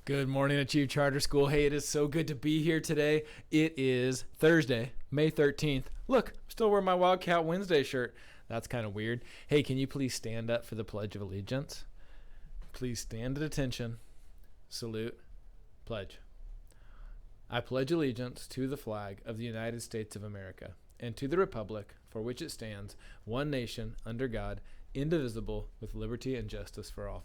Good morning, Achieve Charter School. Hey, it is so good to be here today. It is Thursday, May 13th. Look, I'm still wearing my Wildcat Wednesday shirt. That's kind of weird. Hey, can you please stand up for the Pledge of Allegiance? Please stand at attention. Salute. Pledge. I pledge allegiance to the flag of the United States of America and to the republic for which it stands, one nation, under God, indivisible, with liberty and justice for all.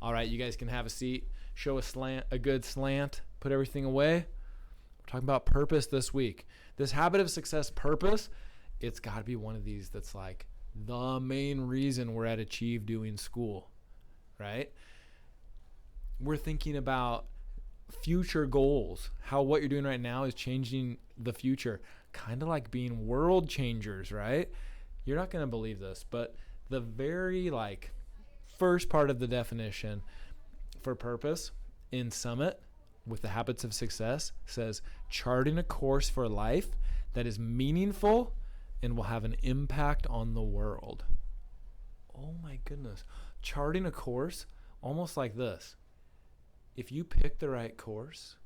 All right, you guys can have a seat, show a good slant, put everything away. We're talking about purpose this week. This habit of success purpose, it's got to be one of these that's like the main reason we're at Achieve doing school, right? We're thinking about future goals, how what you're doing right now is changing the future, kind of like being world changers, right? You're not going to believe this, but the very first part of the definition for purpose in Summit with the Habits of Success says charting a course for life that is meaningful and will have an impact on the world. Oh my goodness. Charting a course almost like this. If you pick the right course,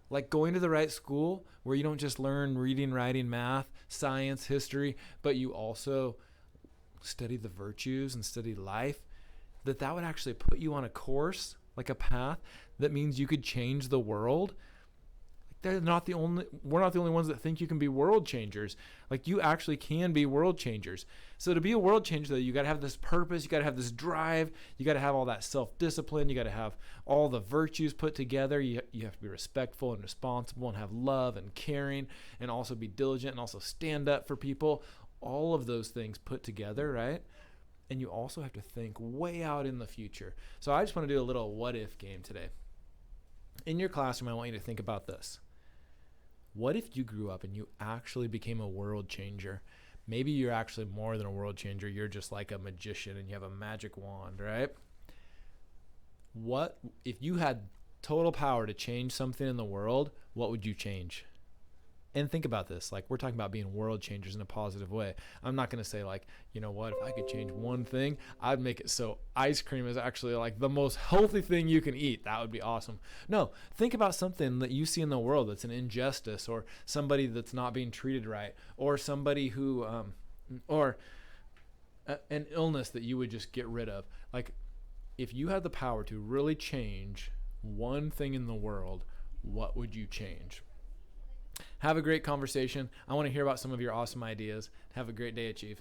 like going to the right school where you don't just learn reading, writing, math, science, history, but you also study the virtues and study life, that would actually put you on a course, like a path that means you could change the world. We're not the only ones that think you can be world changers. Like, you actually can be world changers. So to be a world changer, though, you got to have this purpose, you got to have this drive, you got to have all that self-discipline, you got to have all the virtues put together. You have to be respectful and responsible and have love and caring and also be diligent and also stand up for people. All of those things put together, right? And you also have to think way out in the future. So I just want to do a little what if game today. In your classroom, I want you to think about this. What if you grew up and you actually became a world changer? Maybe you're actually more than a world changer. You're just like a magician and you have a magic wand, right? What if you had total power to change something in the world? What would you change? And think about this, like, we're talking about being world changers in a positive way. I'm not going to say, like, you know what, if I could change one thing, I'd make it so ice cream is actually like the most healthy thing you can eat. That would be awesome. No, think about something that you see in the world that's an injustice, or somebody that's not being treated right, or somebody who, or an illness that you would just get rid of. Like, if you had the power to really change one thing in the world, what would you change? Have a great conversation. I want to hear about some of your awesome ideas. Have a great day, Achieve.